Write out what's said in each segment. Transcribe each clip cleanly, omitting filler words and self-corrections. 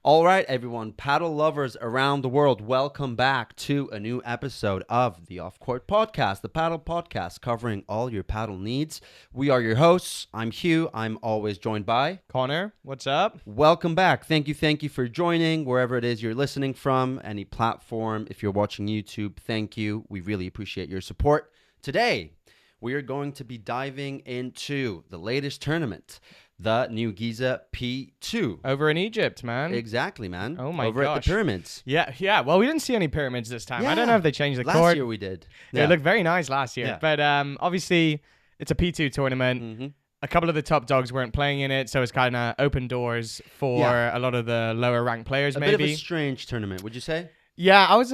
All right, everyone, paddle lovers around the world, welcome back to a new episode of the Off Court Podcast, the paddle podcast covering all your paddle needs. We are your hosts. I'm Hugh. I'm always joined by Connor. What's up? Welcome back. Thank you for joining wherever it is you're listening from, any platform. If you're watching YouTube, thank you. We really appreciate your support. Today, we are going to be diving into the latest tournament, the new Giza P2. Over in Egypt, man. Exactly, man. Oh my Over gosh. at the pyramids. Yeah. Well, we didn't see any pyramids this time. I don't know if they changed the last court. year we did. It looked very nice last year. Yeah. But obviously, it's a P2 tournament. Mm-hmm. A couple of the top dogs weren't playing in it, so it's kind of open doors for a lot of the lower ranked players, Bit of a strange tournament, would you say? Yeah, I was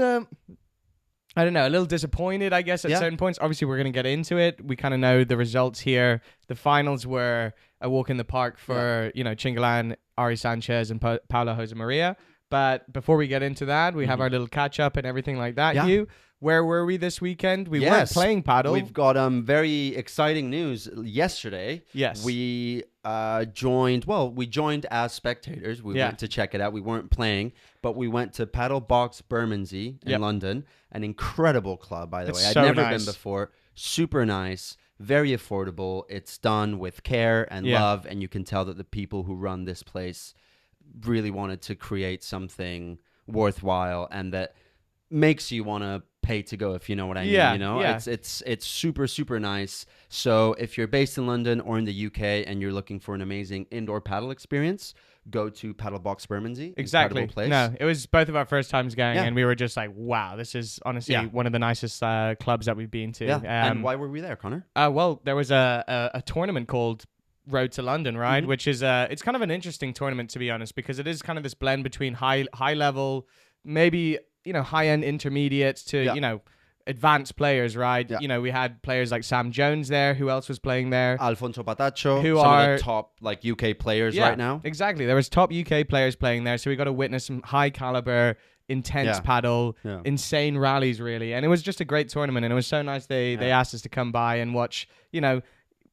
I don't know, a little disappointed, I guess, at Yeah. certain points. Obviously, we're going to get into it. We kind of know the results here. The finals were a walk in the park for, ChinGalan, Ari Sanchez, and Paula Jose Maria. But before we get into that, we have our little catch-up and everything like that. Yeah. Hugh, where were we this weekend? We weren't playing paddle. We've got very exciting news. Yesterday, Yes. we joined as spectators. We went to check it out. We weren't playing, but we went to Padelbox Bermondsey in London. An incredible club, by the way. I'd so never nice. been before. Super nice, very affordable. It's done with care and love, and you can tell that the people who run this place really wanted to create something worthwhile and that makes you want to pay to go, if you know what I mean. Yeah. It's super, super nice. So if you're based in London or in the UK and you're looking for an amazing indoor paddle experience, go to Padelbox Bermondsey. Exactly. Incredible place. No, it was both of our first times going, Yeah. and we were just like, wow, this is honestly one of the nicest clubs that we've been to. Yeah. And why were we there, Connor? Well, there was a tournament called Road to London, right? Mhm. Which is it's kind of an interesting tournament, to be honest, because it is kind of this blend between high level, maybe high end intermediates to advanced players, right? Yeah. We had players like Sam Jones there. Who else was playing there? Alfonso Pataccio, Who some are of the top UK players right now. Exactly. There was top UK players playing there, so we got to witness some high caliber, intense paddle, insane rallies, really. And it was just a great tournament, and it was so nice they asked us to come by and watch.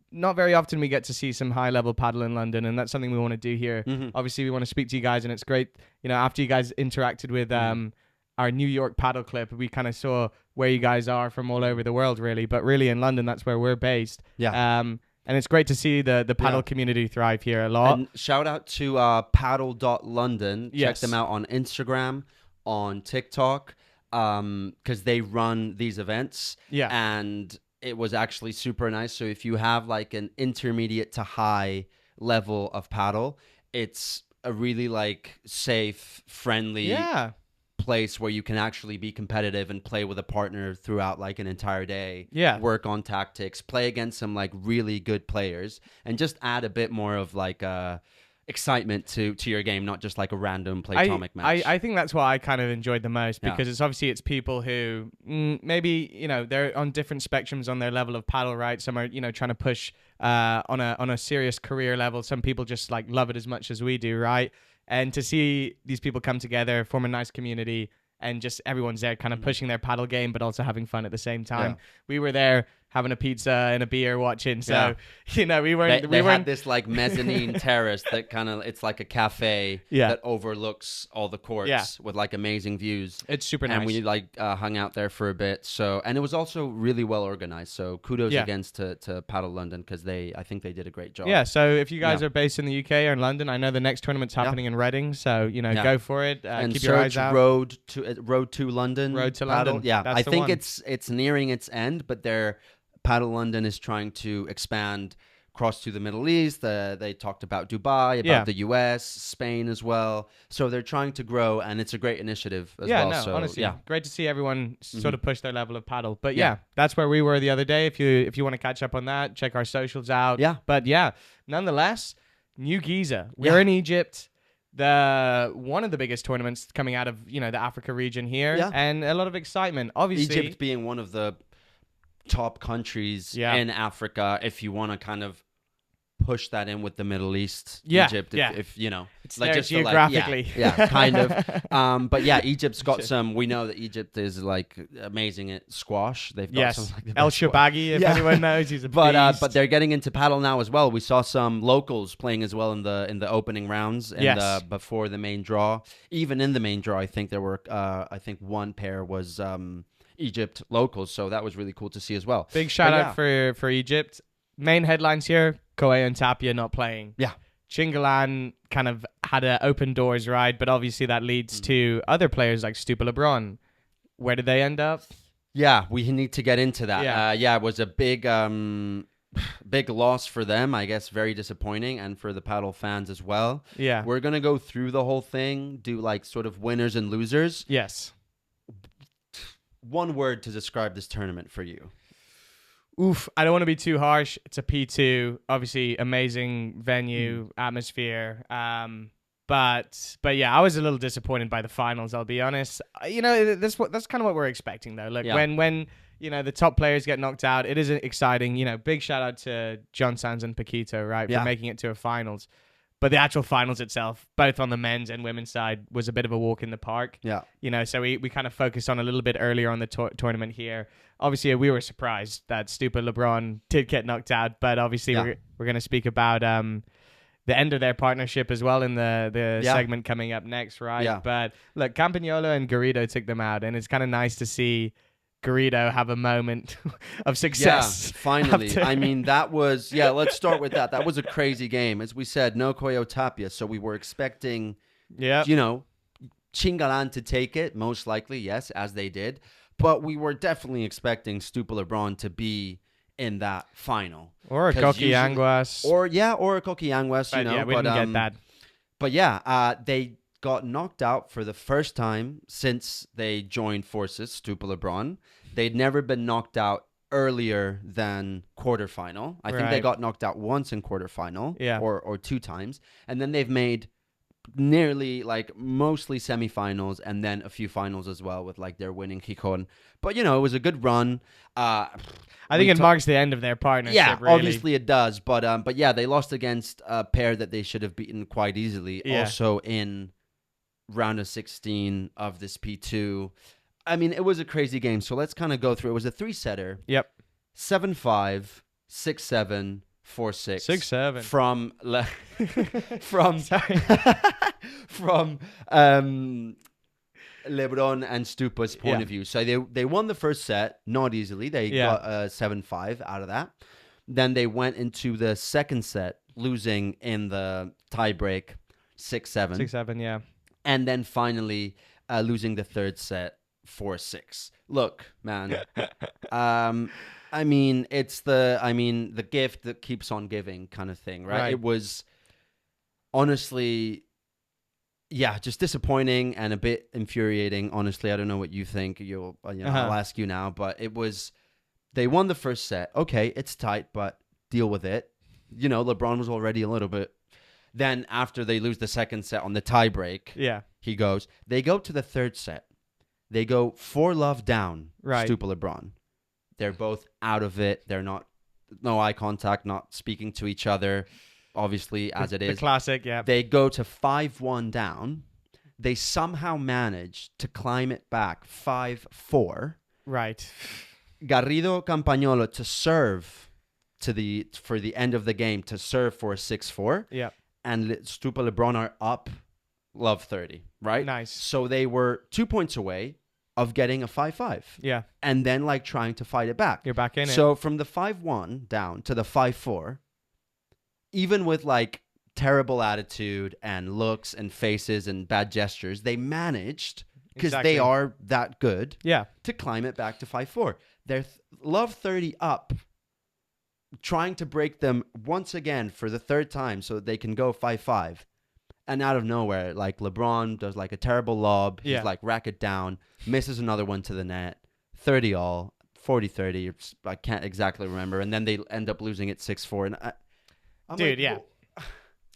Not very often we get to see some high level paddle in London, and that's something we want to do here. Mm-hmm. Obviously, we want to speak to you guys, and it's great. After you guys interacted with our New York paddle clip, we kind of saw where you guys are from all over the world, really. But really, in London, that's where we're based. Yeah. And it's great to see the paddle community thrive here a lot. And shout out to paddle.london. Check them out on Instagram, on TikTok, because they run these events. Yeah. And it was actually super nice. So if you have like an intermediate to high level of paddle, it's a really like safe, friendly place where you can actually be competitive and play with a partner throughout like an entire day. Yeah. Work on tactics, play against some like really good players, and just add a bit more of like excitement to your game, not just like a random platonic match. I think that's what I kind of enjoyed the most, because it's people who maybe they're on different spectrums on their level of paddle, right? Some are trying to push on a serious career level. Some people just like love it as much as we do, right? And to see these people come together, form a nice community, and just everyone's there kind of pushing their paddle game, but also having fun at the same time. Yeah. We were there having a pizza and a beer watching. So, we weren't... They had this like mezzanine terrace that kind of, it's like a cafe that overlooks all the courts with like amazing views. It's super nice. And we like hung out there for a bit. So, and it was also really well organized. So kudos against to Paddle London, because I think they did a great job. Yeah. So if you guys are based in the UK or in London, I know the next tournament's happening in Reading. So, go for it. And keep your eyes out. Road to London. Road to Paddle. London. Yeah. That's I the think one. it's nearing its end, but Paddle London is trying to expand across to the Middle East. They talked about Dubai, about the US, Spain as well. So they're trying to grow, and it's a great initiative as well. No, so, honestly, great to see everyone sort of push their level of paddle. But that's where we were the other day. If you want to catch up on that, check our socials out. Yeah. But nonetheless, New Giza. We're in Egypt. One of the biggest tournaments coming out of the Africa region here, and a lot of excitement. Obviously, Egypt being one of the top countries in Africa, if you want to kind of push that in with the Middle East, Yeah, Egypt, if you know, it's like there just geographically. To, yeah, kind of. But yeah, Egypt's got some. We know that Egypt is like amazing at squash. They've got some like El Shabagi, if anyone knows, he's a beast. But they're getting into paddle now as well. We saw some locals playing as well in the opening rounds and before the main draw. Even in the main draw, I think there were I think one pair was Egypt locals, so that was really cool to see as well. Big shout out for Egypt. Main headlines here: CoTapia not playing. Yeah, ChinGalan kind of had an open doors ride, but obviously that leads to other players like Lebron. Where did they end up? Yeah, we need to get into that. Yeah, it was a big big loss for them, I guess. Very disappointing, and for the paddle fans as well. Yeah, we're gonna go through the whole thing, do like sort of winners and losers. Yes. One word to describe this tournament for you. Oof, I don't want to be too harsh. It's a P2, obviously amazing venue, atmosphere. But yeah, I was a little disappointed by the finals, I'll be honest. You know, that's kind of what we're expecting though. Like when you know the top players get knocked out, it is exciting. You know, big shout out to Jon Sanz and Paquito, right, for making it to a finals. But the actual finals itself, both on the men's and women's side, was a bit of a walk in the park. Yeah. You know, so we kind of focused on a little bit earlier on the tournament here. Obviously, we were surprised that stupid Lebron did get knocked out. But obviously, we're going to speak about the end of their partnership as well in the segment coming up next, right? Yeah. But look, Campagnolo and Garrido took them out. And it's kind of nice to see Garrido have a moment of success. Yeah, finally. I mean, that was, let's start with that. That was a crazy game. As we said, no CoTapia, so we were expecting, you know, ChinGalan to take it, most likely, yes, as they did. But we were definitely expecting Lebron to be in that final. Or a Coqui Anguas. Or a Coqui Anguas, you know. Yeah, we didn't get that. But yeah, they got knocked out for the first time since they joined forces, Lebron. They'd never been knocked out earlier than quarterfinal. I think they got knocked out once in quarterfinal, or two times. And then they've made nearly, like, mostly semifinals and then a few finals as well with, like, their winning Gijon. But, you know, it was a good run. I think it marks the end of their partnership, yeah, really. obviously it does. But yeah, they lost against a pair that they should have beaten quite easily. Yeah. Also in round of 16 of this P2. I mean, it was a crazy game. So let's kind of go through. It was a 3-setter. Yep. 7-5, 6-7, 4-6. 6-7. From Lebron and Stupa's point of view. So they won the first set, not easily. They got 7-5 out of that. Then they went into the second set, losing in the tiebreak 6-7. 6-7, yeah. And then finally losing the third set 4-6. Look, man. I mean, it's the gift that keeps on giving kind of thing, right? It was honestly, just disappointing and a bit infuriating. Honestly, I don't know what you think. I'll ask you now, but it was. They won the first set. Okay, it's tight, but deal with it. You know, LeBron was already a little bit. Then after they lose the second set on the tiebreak, he goes. They go to the third set. They go 4-love down. Right, Stupa LeBron. They're both out of it. They're no eye contact, not speaking to each other. Obviously, as it is. The classic, yeah. They go to 5-1 down. They somehow manage to climb it back 5-4. Right. Garrido Campagnolo to serve for the end of the game, to serve for a 6-4. Yeah. And Stupa LeBron are up love 30, right? Nice. So they were 2 points away of getting a 5-5. Yeah. And then, like, trying to fight it back. You're back in it. So from the 5-1 down to the 5-4, even with, like, terrible attitude and looks and faces and bad gestures, they managed, because they are that good, to climb it back to 5-4. They're love 30 up, trying to break them once again for the third time so that they can go 5-5. And out of nowhere, like, LeBron does, like, a terrible lob. He's like, rack it down, misses another one to the net, 30 all, 40-30. I can't exactly remember. And then they end up losing it 6-4. And I'm dude, like,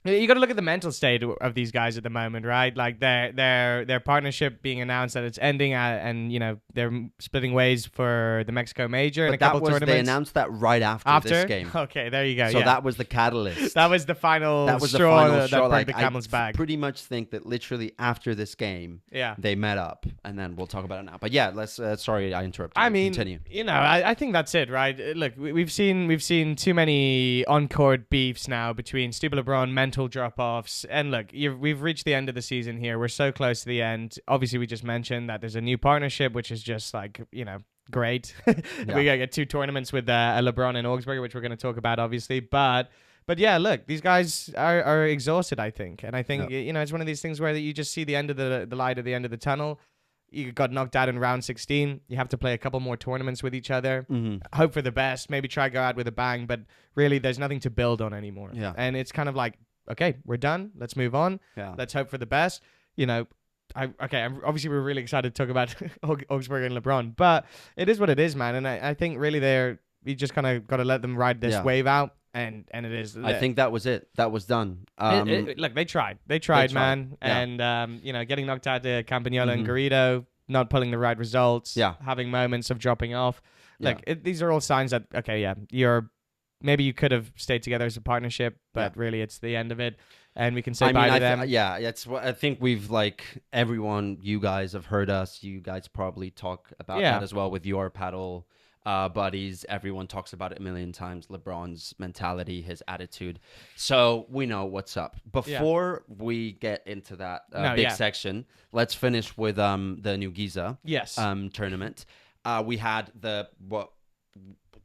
You got to look at the mental state of these guys at the moment, right? Like their partnership being announced that it's ending, and they're splitting ways for the Mexico Major and a couple tournaments. They announced that right after this game. Okay, there you go. So that was the catalyst. That was the final straw that broke the camel's back. I pretty much think that literally after this game, they met up, and then we'll talk about it now. But yeah, let's. Sorry, I interrupted. Continue. I think that's it, right? Look, we've seen too many on-court beefs now between Stupid Lebron, mental drop-offs, and look, we've reached the end of the season here. We're so close to the end. Obviously, we just mentioned that there's a new partnership, which is just like, great. We gotta get 2 tournaments with Lebron and Augsburger, which we're going to talk about, obviously. But yeah, look, these guys are exhausted, I think. And I think, it's one of these things where you just see the end of the light at the end of the tunnel. You got knocked out in round 16. You have to play a couple more tournaments with each other. Hope for the best. Maybe try to go out with a bang. But really, there's nothing to build on anymore. Yeah. And it's kind of like, okay, we're done. Let's move on. Yeah. Let's hope for the best. Obviously we're really excited to talk about Augsburger and Lebron, but it is what it is, man. And I think really we just kind of got to let them ride this wave out, and it is. I think that was it. That was done. Look, they tried, man. Yeah. And getting knocked out to Campagnolo and Garrido, not pulling the right results, having moments of dropping off. Look, these are all signs that maybe you could have stayed together as a partnership, but really it's the end of it, and we can say bye to them. It's what I think everyone, you guys have heard us. You guys probably talk about that as well with your paddle buddies. Everyone talks about it a million times. LeBron's mentality, his attitude. So we know what's up. Before we get into that big section, let's finish with the new Giza tournament. We had what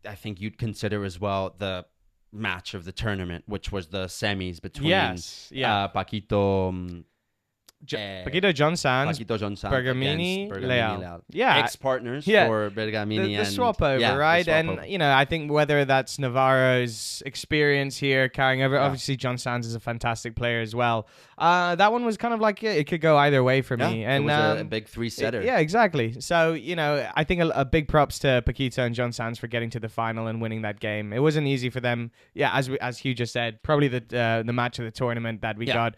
I think you'd consider as well the match of the tournament, which was the semis between Paquito Jon Sanz, Bergamini, Leal. Yeah, ex-partners for Bergamini. The swap over, right? I think whether that's Navarro's experience here carrying over. Obviously, Jon Sanz is a fantastic player as well. That one was kind of like it could go either way for me. And it was a big 3-setter. Yeah, exactly. So I think a big props to Paquito and Jon Sanz for getting to the final and winning that game. It wasn't easy for them. Yeah, as Hugh just said, probably the match of the tournament that we got.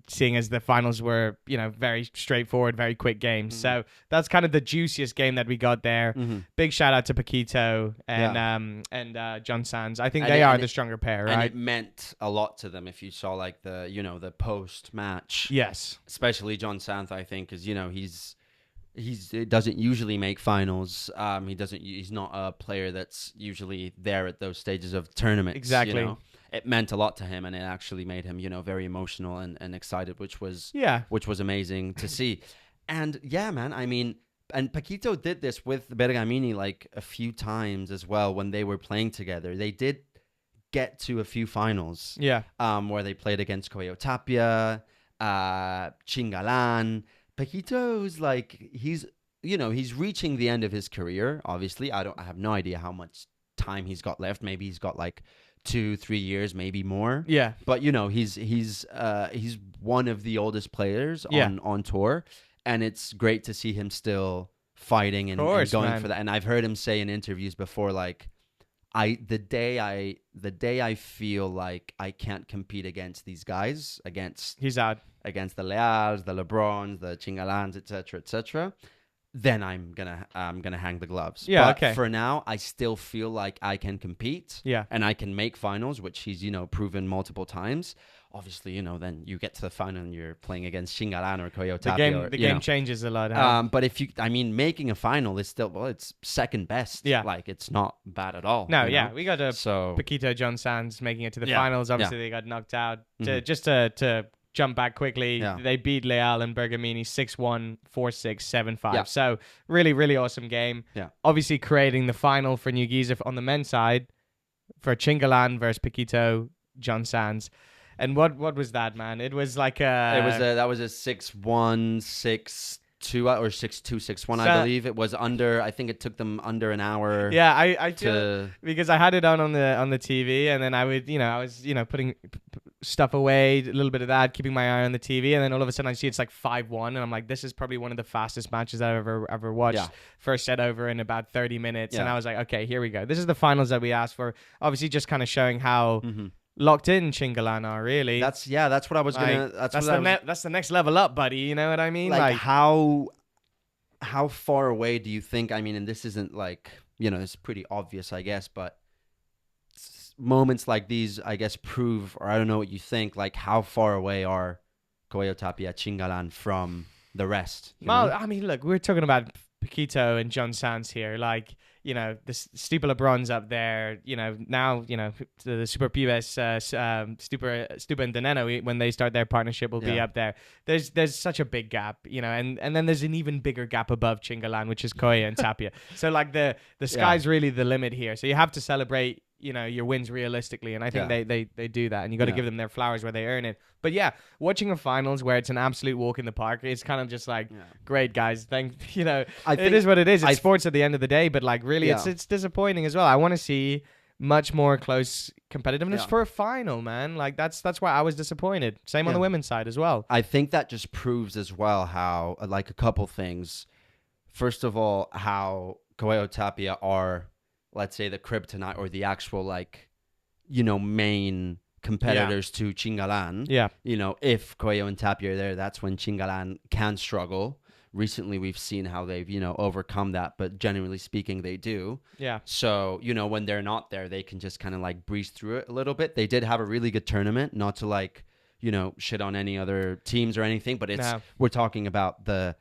Seeing as the finals were, very straightforward, very quick games. So that's kind of the juiciest game that we got there. Big shout out to Paquito and Jon Sanz. I think they are the stronger pair, right? And it meant a lot to them if you saw like the post match. Yes. Especially Jon Sanz, I think, because he doesn't usually make finals. He's not a player that's usually there at those stages of tournaments. Exactly. It meant a lot to him, and it actually made him, very emotional and excited, which was amazing to see. And man, and Paquito did this with Bergamini like a few times as well when they were playing together. They did get to a few finals. Yeah. Where they played against CoTapia, ChinGalan. Paquito's like he's reaching the end of his career. Obviously, I have no idea how much time he's got left. Maybe he's got like 2-3 years, maybe more. Yeah. But he's one of the oldest players on tour, and it's great to see him still fighting and going for that. And I've heard him say in interviews before, like, the day I feel like I can't compete against these guys, against the Leals, the Lebrons, the ChinGalans, etc., then I'm gonna hang the gloves. Yeah, but for now, I still feel like I can compete. Yeah, and I can make finals, which he's proven multiple times. Obviously, then you get to the final and you're playing against ChinGalan or CoTapia. The game changes a lot. Huh? But making a final is still it's second best. Yeah, like it's not bad at all. No, we got Paquito Jon Sanz making it to the finals. Obviously, they got knocked out. To jump back quickly, they beat Leal and Bergamini 6-1, 4-6, 7-5. Yeah. So really, really awesome game. Yeah. Obviously creating the final for New Giza on the men's side for ChinGalan versus Paquito Jon Sanz. And what was that, man? It was like that was a 6-1, 6-2 or 6-2, 6-1, I believe. It was under. I think it took them under an hour. Yeah, I because I had it on the TV, and then I would I was putting stuff away, a little bit of that, keeping my eye on the TV, and then all of a sudden I see it's like 5-1, and I'm like, this is probably one of the fastest matches I've ever watched. Yeah. First set over in about 30 minutes, and I was like, okay, here we go. This is the finals that we asked for. Obviously, just kind of showing how locked in ChinGalan are, really. That's what I was gonna. That's the next level up, buddy. You know what I mean? Like how far away do you think? I mean, and this isn't like, it's pretty obvious, I guess, but moments like these, I guess, prove, or I don't know what you think, like how far away are CoTapia, ChinGalan from the rest? Well, I mean, look, we're talking about Paquito and Jon Sanz here. Like, the stupid Lebron's up there. Now, the Super Pibes, Stupa and Deneno, when they start their partnership, will be up there. There's such a big gap, and then there's an even bigger gap above ChinGalan, which is Koya and Tapia. So like the sky's really the limit here. So you have to celebrate your wins realistically, and I think they do that, and you got to give them their flowers where they earn it. But watching a finals where it's an absolute walk in the park, it's kind of just like, great guys, it is what it is. It's sports at the end of the day, but like really, it's disappointing as well. I want to see much more close competitiveness for a final, man. Like that's why I was disappointed. Same on the women's side as well. I think that just proves as well how, like, a couple things. First of all, how CoTapia are, let's say, the kryptonite or the actual, like, main competitors to ChinGalan. Yeah. If Koyo and Tapia are there, that's when ChinGalan can struggle. Recently, we've seen how they've, overcome that, but generally speaking, they do. Yeah. So, when they're not there, they can just kind of like breeze through it a little bit. They did have a really good tournament, not to like, shit on any other teams or anything, but we're talking about the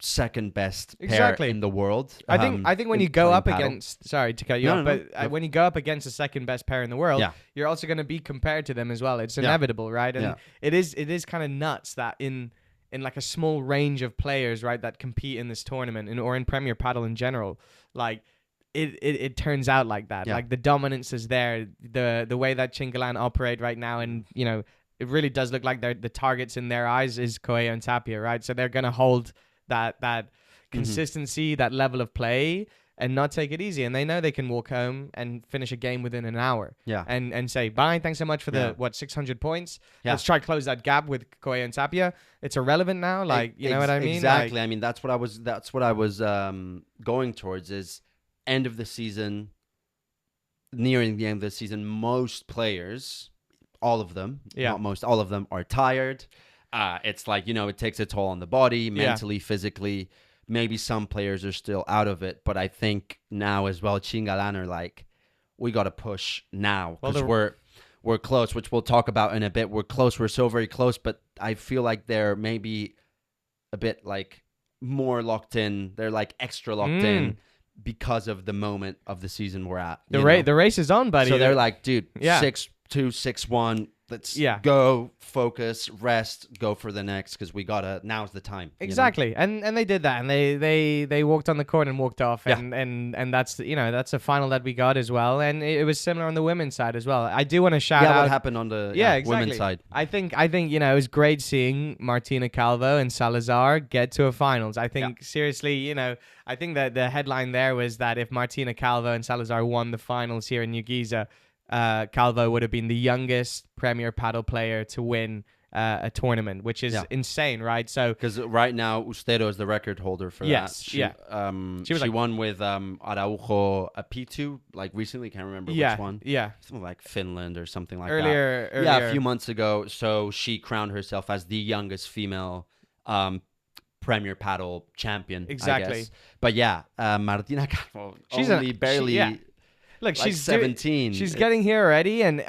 second best pair in the world. I think when you go up against, sorry to cut you off, but when you go up against the second best pair in the world, you're also going to be compared to them as well. It's inevitable, right? And it is kind of nuts that in like a small range of players, right, that compete in this tournament or in Premier Padel in general, like it turns out like that. Like the dominance is there, the way that ChinGalan operate right now, and it really does look like the targets in their eyes is Koya and Tapia, right? So they're going to hold that consistency, that level of play, and not take it easy. And they know they can walk home and finish a game within an hour. Yeah. And say, bye, thanks so much for the 600 points. Yeah. Let's try to close that gap with Koya and Tapia. It's irrelevant now. Like, you know what I mean? Exactly. Like, I mean, that's what I was going towards, is end of the season, nearing the end of the season, most players, all of them, not most, all of them are tired. It's like, it takes a toll on the body, mentally, physically. Maybe some players are still out of it, but I think now as well, ChinGalan are like, we got to push now, because we're close, which we'll talk about in a bit. We're close. We're so very close, but I feel like they're maybe a bit like more locked in. They're like extra locked in because of the moment of the season we're at. The race is on, buddy. So they're like, dude, 6-2, 6-1. Let's go, focus, rest, go for the next, because now's the time. Exactly. And they did that, and they walked on the court and walked off, and that's that's a final that we got as well, and it was similar on the women's side as well. I do want to shout out what happened on the women's side. I think it was great seeing Martina Calvo and Salazar get to a finals. I think seriously, I think that the headline there was that if Martina Calvo and Salazar won the finals here in New Giza, Calvo would have been the youngest Premier Padel player to win a tournament, which is insane, right? So because right now Ustero is the record holder for that. She won with Araujo a P2 like recently. Can't remember which one. Yeah, something like Finland or something like earlier. Yeah, a few months ago. So she crowned herself as the youngest female Premier Padel champion. Exactly. I guess. But Martina Calvo, she's barely. Look, like she's 17. She's getting here already, and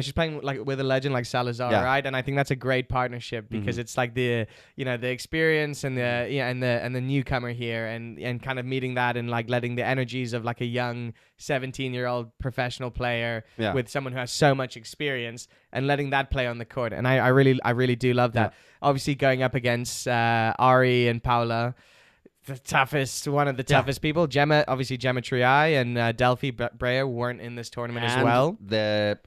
she's playing like with a legend like Salazar, right? And I think that's a great partnership, because it's like the the experience and the and the newcomer here, and kind of meeting that, and like letting the energies of like a young 17-year-old professional player with someone who has so much experience, and letting that play on the court. And I really do love that. Obviously, going up against Ari and Paula, one of the toughest people. Gemma Triay and Delphi Breyer weren't in this tournament as well. The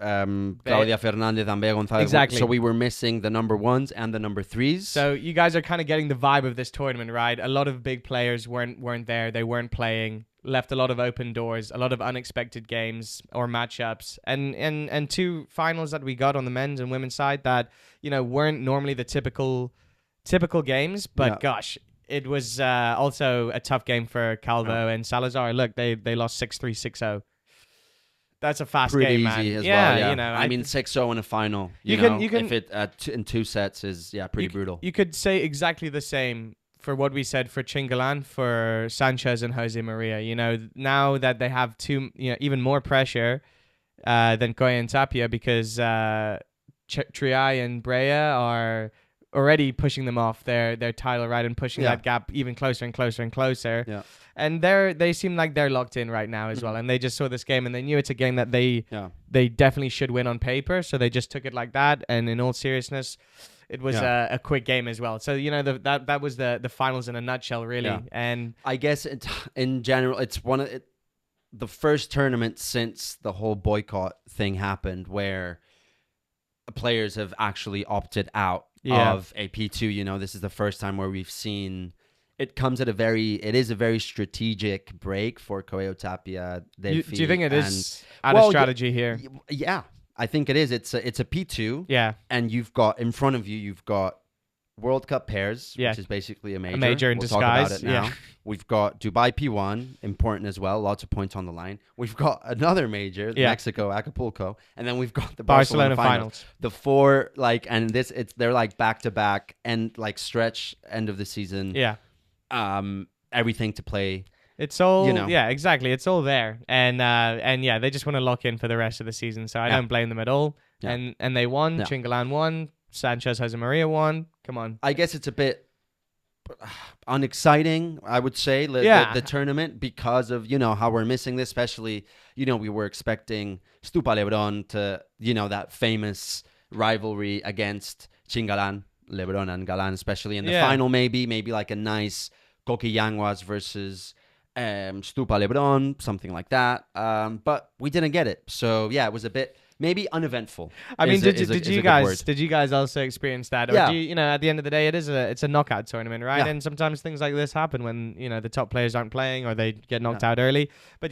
Claudia Fernandez and Bea Gonzalez. Exactly. So we were missing the number 1s and the number 3s. So you guys are kind of getting the vibe of this tournament, right? A lot of big players weren't there. They weren't playing. Left a lot of open doors, a lot of unexpected games or matchups, and two finals that we got on the men's and women's side that weren't normally the typical games, but gosh. It was also a tough game for Calvo and Salazar. Look, they lost 6-3, 6-0. That's a fast pretty game, easy man. as well. Yeah, You know, I mean 6-0 in a final. You can if it in 2 sets is pretty brutal. You could say exactly the same for what we said for ChinGalan, for Sanchez and Jose Maria. You know, now that they have even more pressure than CoTapia, because Triay and Brea are already pushing them off their title, right, and pushing that gap even closer and closer and closer. Yeah. And they seem like they're locked in right now as well. And they just saw this game and they knew it's a game that they definitely should win on paper. So they just took it like that. And in all seriousness, it was a quick game as well. So, you know, that was the finals in a nutshell, really. Yeah. And I guess in general, it's the first tournament since the whole boycott thing happened where players have actually opted out of a P2. You know, this is the first time where we've seen it comes at it is a very strategic break for CoTapia. Do you think it is out of strategy here? Yeah, I think it is. It's a P2. Yeah. And you've got World Cup pairs, which is basically a major. A major in disguise. Talk about it now. Yeah. We've got Dubai P1, important as well. Lots of points on the line. We've got another major, Mexico, Acapulco. And then we've got the Barcelona finals. The 4, they're like back-to-back and like stretch end of the season. Yeah. Everything to play. It's all, exactly. It's all there. And they just want to lock in for the rest of the season. So I don't blame them at all. Yeah. And they won. Yeah. ChinGalan won. Sanchez Jose Maria won. Come on. I guess it's a bit unexciting, I would say, the tournament, because of, how we're missing this, especially, we were expecting Stupa Lebron to, that famous rivalry against ChinGalan, Lebron and Galan, especially in the final, maybe like a nice Coquillanguas versus Stupa Lebron, something like that. But we didn't get it. So, it was a bit maybe uneventful. I mean, did you guys also experience that? Or do you, at the end of the day, it's a knockout tournament, right? Yeah. And sometimes things like this happen when, the top players aren't playing or they get knocked out early. But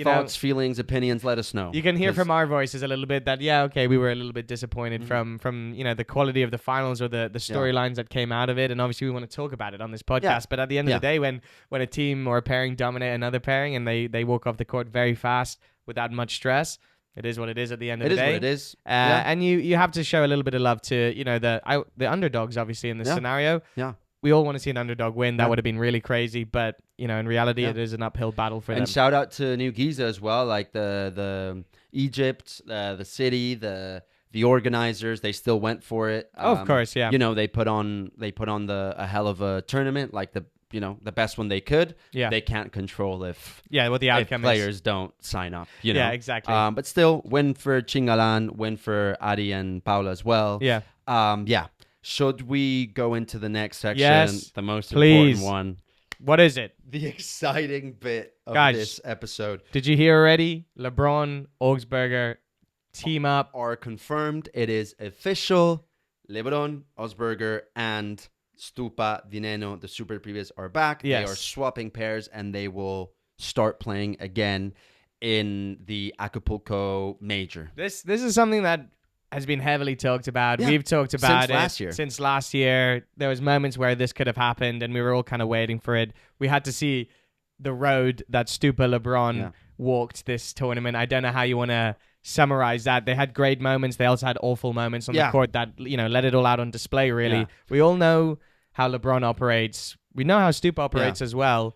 thoughts, feelings, opinions, let us know. You can hear from our voices a little bit that, we were a little bit disappointed from the quality of the finals or the storylines that came out of it. And obviously we want to talk about it on this podcast. Yeah. But at the end of the day, when a team or a pairing dominate another pairing and they walk off the court very fast without much stress, it is what it is at the end of the day. It is what it is. And you have to show a little bit of love to, the underdogs, obviously, in this scenario. Yeah. We all want to see an underdog win. That would have been really crazy. But, in reality, it is an uphill battle for them. And shout out to New Giza as well. Like the Egypt, the city, the organizers, they still went for it. Of course, yeah. They put on a hell of a tournament, like the best one they could. Yeah. They can't control what the outcome if players don't sign up. Yeah, exactly. But still, win for ChinGalan, win for Ari and Paula as well. Yeah. Should we go into the next section? Yes, the most please. important one. What is it? The exciting bit of this episode. Did you hear already? Lebron, Augsburger, team up. Are confirmed. It is official. Lebron, Augsburger, and Stupa Dineno, the Super Previous, are back. Yes. They are swapping pairs, and they will start playing again in the Acapulco Major. This is something that has been heavily talked about. Yeah. We've talked about since last year. There was moments where this could have happened, and we were all kind of waiting for it. We had to see the road that Stupa Lebron walked this tournament. I don't know how you want to summarize that. They had great moments. They also had awful moments on the court that, let it all out on display, really. Yeah. We all know how LeBron operates. We know how Stupa operates as well.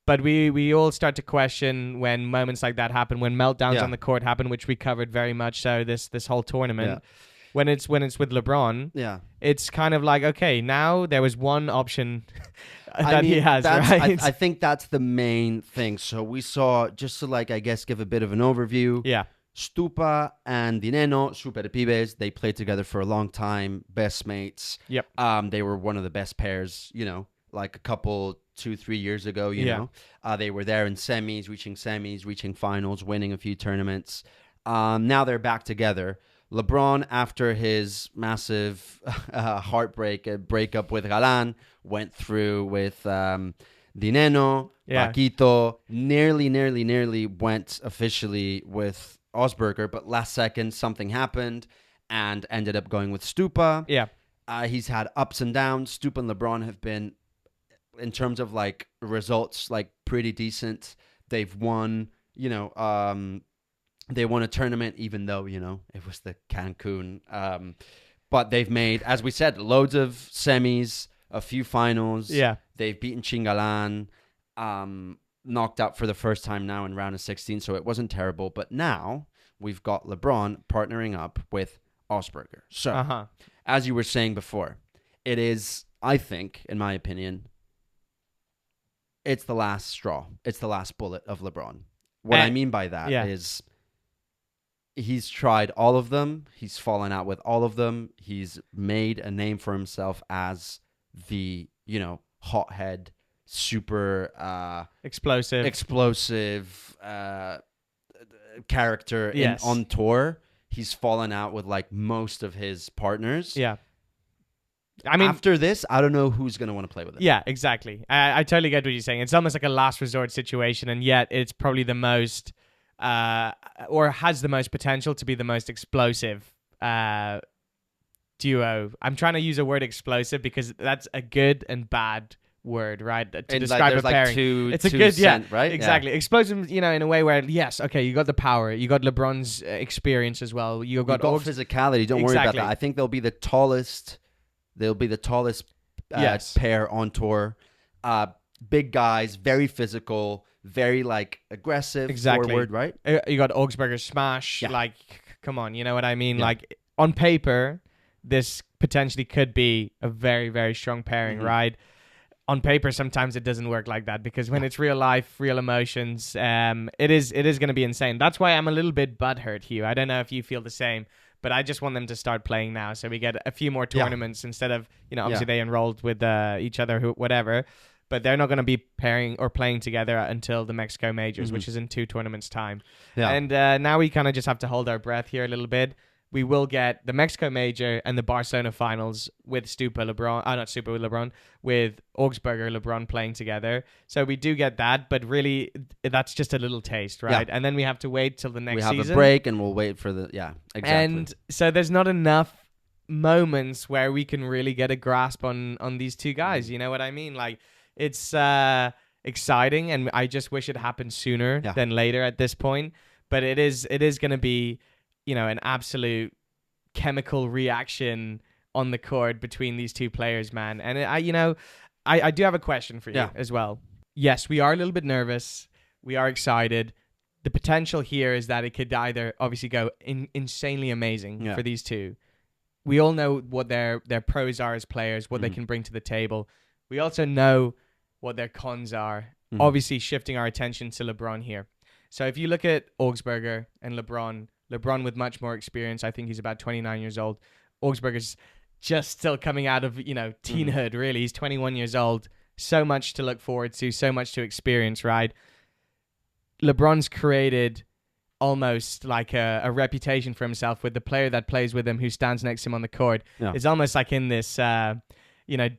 But we all start to question when moments like that happen, when meltdowns on the court happen, which we covered very much so this whole tournament. Yeah. When it's with LeBron, it's kind of like, okay, now there was one option he has, right? I think that's the main thing. So we saw, just to I guess give a bit of an overview. Yeah. Stupa and Dineno, Super Pibes, they played together for a long time, best mates. Yep. They were one of the best pairs, like a couple 2-3 years ago, you know. They were there in semis, reaching finals, winning a few tournaments. Now they're back together. LeBron, after his massive breakup with Galan, went through with Dineno, Paquito, nearly went officially with Augsburger, but last second something happened and ended up going with Stupa. Yeah. He's had ups and downs. Stupa and LeBron have been, in terms of results, pretty decent. They've won, They won a tournament, even though, it was the Cancun. But they've made, as we said, loads of semis, a few finals. Yeah. They've beaten ChinGalan, knocked out for the first time now in round of 16, so it wasn't terrible. But now we've got Lebron partnering up with Augsburger. So, as you were saying before, it is, I think, in my opinion, it's the last straw. It's the last bullet of Lebron. What I mean by that is he's tried all of them. He's fallen out with all of them. He's made a name for himself as the, hothead, super explosive character on tour. He's fallen out with like most of his partners. Yeah. I mean, after this, I don't know who's going to want to play with him. Yeah, exactly. I totally get what you're saying. It's almost like a last resort situation, and yet it's probably the most, or has the most potential to be the most explosive duo. I'm trying to use a word explosive because that's a good and bad word, right? To describe a pairing. It's a good, right? Exactly. Yeah. Explosive, in a way where, yes, okay, you got the power. You got LeBron's experience as well. You got physicality. Don't worry about that. I think they'll be the tallest... pair on tour. Big guys, very physical, very aggressive, forward, right? You got Augsburger smash. Yeah. Come on, you know what I mean? Yeah. On paper, this potentially could be a very, very strong pairing, right? On paper, sometimes it doesn't work like that because when it's real life, real emotions, it is going to be insane. That's why I'm a little bit butthurt, Hugh. I don't know if you feel the same. But I just want them to start playing now so we get a few more tournaments instead of, obviously they enrolled with each other, whatever. But they're not going to be pairing or playing together until the Mexico Majors, which is in 2 tournaments' time. Yeah. And now we kind of just have to hold our breath here a little bit. We will get the Mexico Major and the Barcelona finals with with Lebron, with Augsburger Lebron playing together. So we do get that, but really that's just a little taste, right? Yeah. And then we have to wait till the next season. We have a break and we'll wait for exactly. And so there's not enough moments where we can really get a grasp on these two guys. You know what I mean? It's exciting, and I just wish it happened sooner than later at this point. But it is going to be, an absolute chemical reaction on the court between these two players, man. And I do have a question for you as well. Yes, we are a little bit nervous. We are excited. The potential here is that it could either obviously go insanely amazing for these two. We all know what their pros are as players, what they can bring to the table. We also know what their cons are. Obviously, shifting our attention to LeBron here. So if you look at Augsburger and LeBron with much more experience, I think he's about 29 years old. Augsburger's just still coming out of, teenhood, really. He's 21 years old. So much to look forward to, so much to experience, right? LeBron's created almost like a reputation for himself with the player that plays with him who stands next to him on the court. Yeah. It's almost like in this...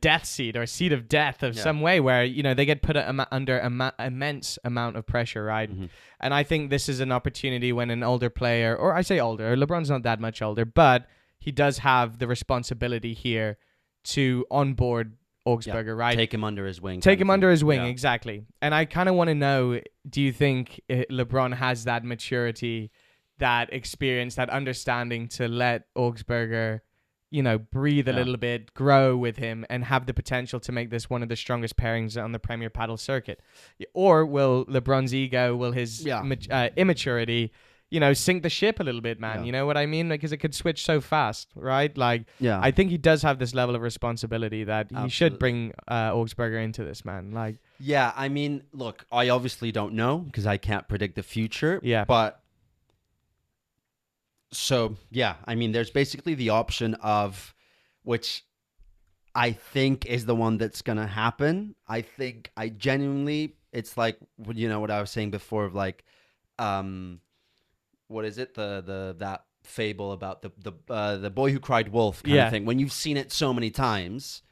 death seat or seat of death of some way where, they get put under immense amount of pressure, right? And I think this is an opportunity when an older player, or I say older, LeBron's not that much older, but he does have the responsibility here to onboard Augsburger, right? Take him under his wing. Exactly. And I kind of want to know, do you think LeBron has that maturity, that experience, that understanding to let Augsburger... breathe a little bit, grow with him, and have the potential to make this one of the strongest pairings on the Premier Padel circuit? Or will LeBron's ego, will his immaturity, sink the ship a little bit, man? Yeah. You know what I mean? Because it could switch so fast, right? I think he does have this level of responsibility that he should bring Augsburger into this, man. Yeah, I mean, look, I obviously don't know because I can't predict the future. Yeah. But... So, I mean, there's basically the option of, which I think is the one that's going to happen. I genuinely, it's like, what I was saying before of what is it? That fable about the boy who cried wolf kind of thing. When you've seen it so many times,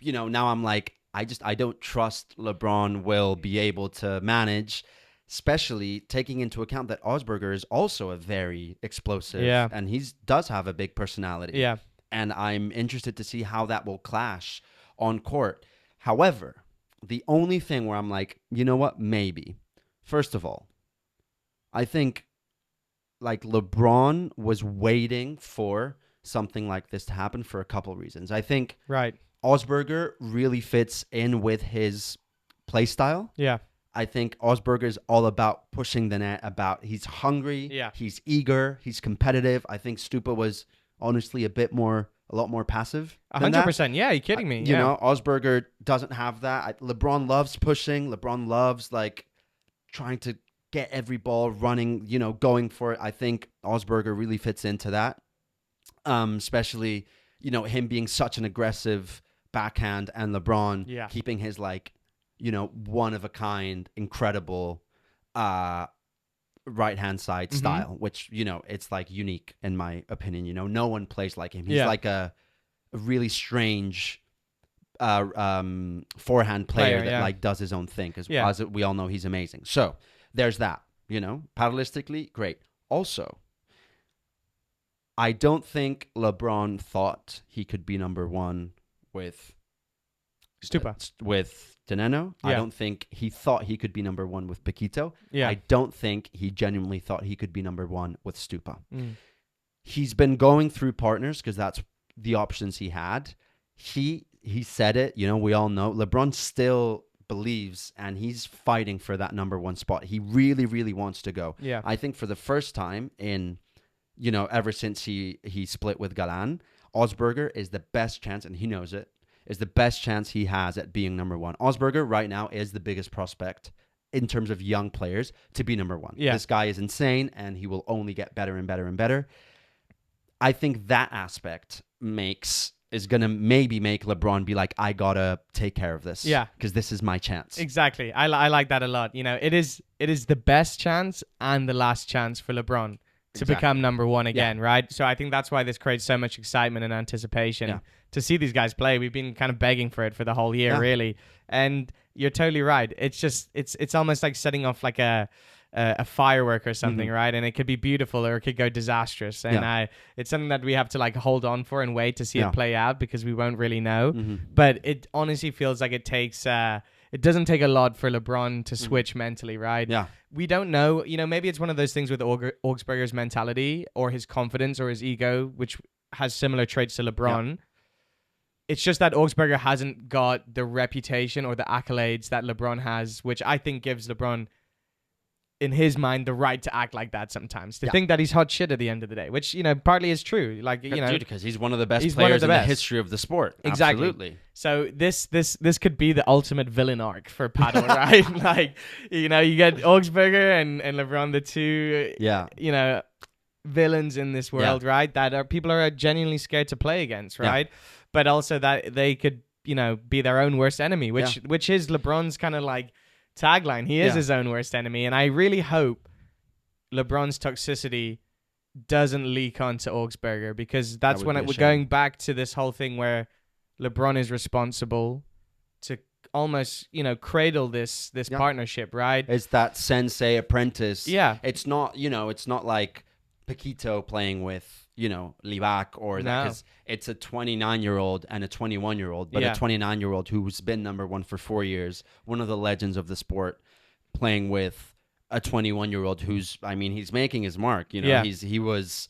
now I'm like, I don't trust LeBron will be able to manage, especially taking into account that Augsburger is also a very explosive and he does have a big personality. Yeah. And I'm interested to see how that will clash on court. However, the only thing where I'm like, you know what, maybe. First of all, I think like LeBron was waiting for something like this to happen for a couple reasons. I think Augsburger really fits in with his play style. Yeah. I think Augsburger is all about pushing the net, he's hungry, he's eager, he's competitive. I think Stupa was honestly a lot more passive. 100%. Yeah, you're kidding me. You know, Augsburger doesn't have that. LeBron loves pushing. LeBron loves like trying to get every ball running, you know, going for it. I think Augsburger really fits into that. Especially, you know, him being such an aggressive backhand and LeBron keeping his like, you know, one of a kind, incredible right-hand side style, which, you know, it's like unique in my opinion. You know, no one plays like him. He's like a really strange forehand player that like does his own thing, because as we all know, he's amazing. So there's that, you know, paddleistically, great. Also, I don't think LeBron thought he could be number one with Stupa. With Dineno. I don't think he thought he could be number one with Paquito. Yeah. I don't think he genuinely thought he could be number one with Stupa. He's been going through partners because that's the options he had. He said it, you know, we all know. LeBron still believes and he's fighting for that number one spot. He really, really wants to go. Yeah. I think for the first time in, you know, ever since he split with Galan, Augsburger is the best chance, and he knows it, is the best chance he has at being number one. Augsburger right now is the biggest prospect in terms of young players to be number one. This guy is insane, and he will only get better and better and better. I think that aspect is going to maybe make LeBron be like, I got to take care of this. Yeah. Because this is my chance. Exactly. I like that a lot. You know, it is the best chance and the last chance for LeBron to become number one again, right? So I think that's why this creates so much excitement and anticipation to see these guys play. We've been kind of begging for it for the whole year, really. And you're totally right. It's just, it's almost like setting off like a firework or something, right? And it could be beautiful or it could go disastrous. And it's something that we have to like hold on for and wait to see it play out, because we won't really know. But it honestly feels like it takes... it doesn't take a lot for LeBron to switch mentally, right? Yeah. We don't know. You know, maybe it's one of those things with Augsburger's mentality or his confidence or his ego, which has similar traits to LeBron. Yeah. It's just that Augsburger hasn't got the reputation or the accolades that LeBron has, which I think gives LeBron, in his mind, the right to act like that sometimes. To think that he's hot shit at the end of the day, which, you know, partly is true. Like, you know, because he's one of the best players in the history of the sport. Exactly. Absolutely. So this could be the ultimate villain arc for paddle, right? Like, you know, you get Augsburger and LeBron, the two, you know, villains in this world, right? That people are genuinely scared to play against, right? But also that they could, you know, be their own worst enemy, which is LeBron's kind of like tagline. He is his own worst enemy, and I really hope LeBron's toxicity doesn't leak onto Augsburger, because that's when we're going back to this whole thing where LeBron is responsible to almost, you know, cradle this partnership, right? It's that sensei apprentice. Yeah. It's not, you know, it's not like Paquito playing with, you know, Livac or that, because it's a 29-year-old and a 21-year-old, but a 29-year-old who's been number one for 4 years, one of the legends of the sport, playing with a 21-year-old who's, I mean, he's making his mark. You know, he was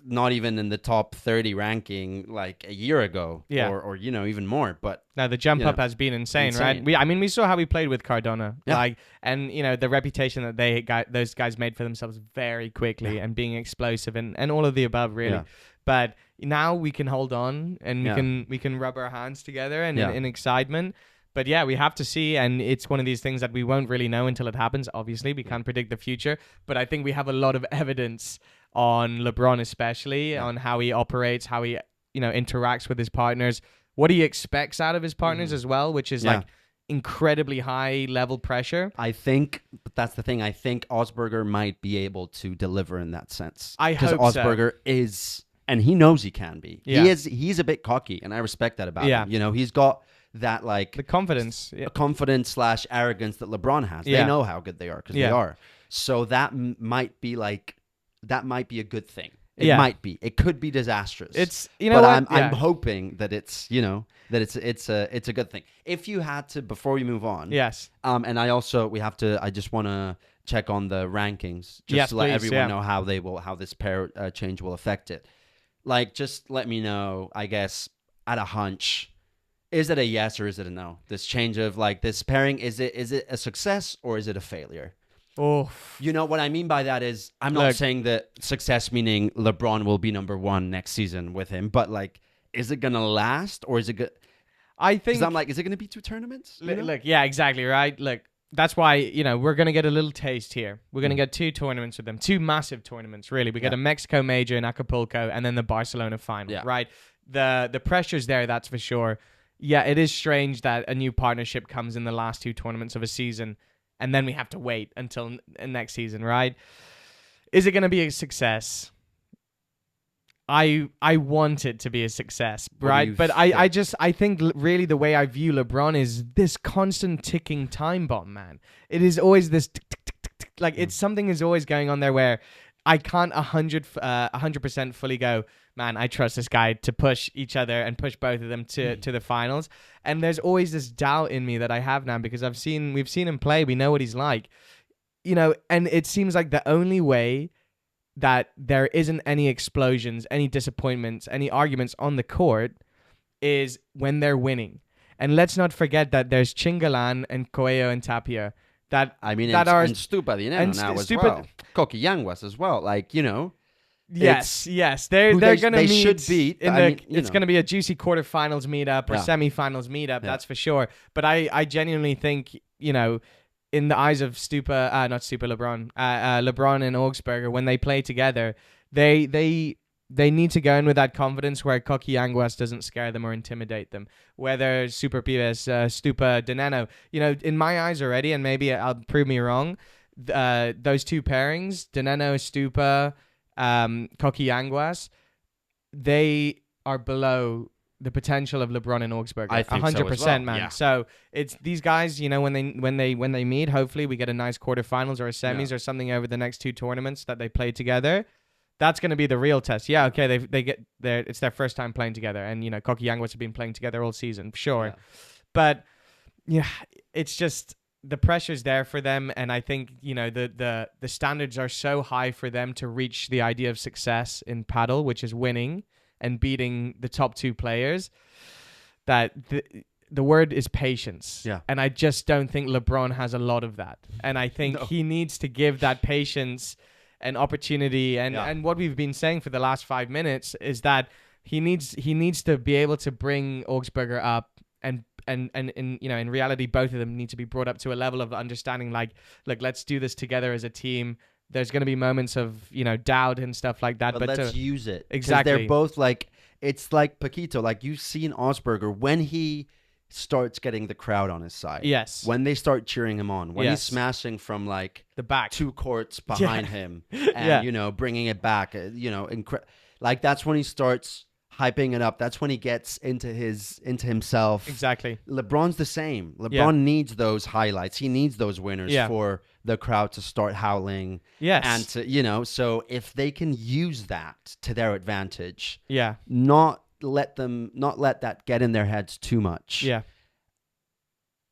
not even in the top 30 ranking like a year ago, or you know, even more. But now the jump up has been insane, right? We saw how he played with Cardona, like, and you know, the reputation that those guys made for themselves very quickly, and being explosive and all of the above, really. But now we can hold on, and we can rub our hands together and in excitement. But yeah, we have to see, and it's one of these things that we won't really know until it happens. Obviously, we can't predict the future, but I think we have a lot of evidence on LeBron, especially on how he operates, how he, you know, interacts with his partners, what he expects out of his partners as well, which is like incredibly high level pressure. I think, but that's the thing. I think Augsburger might be able to deliver in that sense. I hope so. Because Augsburger is, and he knows he can be. He's a bit cocky, and I respect that about him. You know, he's got that like the confidence, confidence / arrogance that LeBron has. They know how good they are because they are. So that might be a good thing. It might be. It could be disastrous. It's, you know, but I'm hoping that it's, you know, that it's a good thing. If you had to, before we move on, yes. And I just want to check on the rankings just to let please, everyone know how this pair change will affect it. Like, just let me know, I guess, at a hunch. Is it a yes or is it a no? This change of like this pairing, is it a success or is it a failure? Oh, you know what I mean by that is I'm not saying that success meaning LeBron will be number one next season with him, but like, is it gonna last or is it good? I think I'm like, is it gonna be 2 tournaments? Look, yeah, exactly right. Look, that's why we're gonna get a little taste here. We're gonna get 2 tournaments with them, 2 massive tournaments. Really, we get a Mexico major in Acapulco and then the Barcelona final. Right, the pressure's there. That's for sure. Yeah, it is strange that a new partnership comes in the last 2 tournaments of a season. And then we have to wait until next season, right? Is it going to be a success? I want it to be a success, right? But I think really the way I view LeBron is this constant ticking time bomb, man. It is always this tick, tick, tick, tick, tick. Like it's something is always going on there where I can't 100% fully go, man, I trust this guy to push each other and push both of them to the finals. And there's always this doubt in me that I have now because we've seen him play. We know what he's like, and it seems like the only way that there isn't any explosions, any disappointments, any arguments on the court is when they're winning. And let's not forget that there's ChinGalan and Coelho and Tapia. And Stupa Dinero now as well. Coquillanguas as well. Like, Yes. They're going to meet. Should beat. It's going to be a juicy quarterfinals meetup or semifinals meetup. That's for sure. But I genuinely think, in the eyes of LeBron and Augsburger, when they play together, they need to go in with that confidence where Coquillanguas doesn't scare them or intimidate them. Whether Super Pibes, Stupa, Dineno, in my eyes already, and maybe I'll prove me wrong, those 2 pairings, Dineno, Stupa, Coquillanguas, they are below the potential of LeBron and Augsburger. I think 100%, man. Yeah. So it's these guys, when they meet, hopefully we get a nice quarterfinals or a semis or something over the next 2 tournaments that they play together. That's going to be the real test. Yeah, okay, it's their first time playing together, and Coquillanguas have been playing together all season, sure. Yeah. But it's just the pressure's there for them, and I think the standards are so high for them to reach the idea of success in paddle, which is winning and beating the top 2 players, that the word is patience. Yeah. And I just don't think LeBron has a lot of that. And I think he needs to give that patience and opportunity. And what we've been saying for the last 5 minutes is that he needs to be able to bring Augsburger up, and in reality, both of them need to be brought up to a level of understanding, like, look, let's do this together as a team. There's going to be moments of, doubt and stuff like that. But let's use it. Exactly. They're both like, it's like Paquito, like you see in Augsburger, when he starts getting the crowd on his side. Yes. When they start cheering him on. When he's smashing from like the back 2 courts behind him and, bringing it back, like that's when he starts hyping it up. That's when he gets into himself. Exactly. LeBron's the same. LeBron needs those highlights. He needs those winners for the crowd to start howling. Yes. And to, so if they can use that to their advantage, not let that get in their heads too much. Yeah.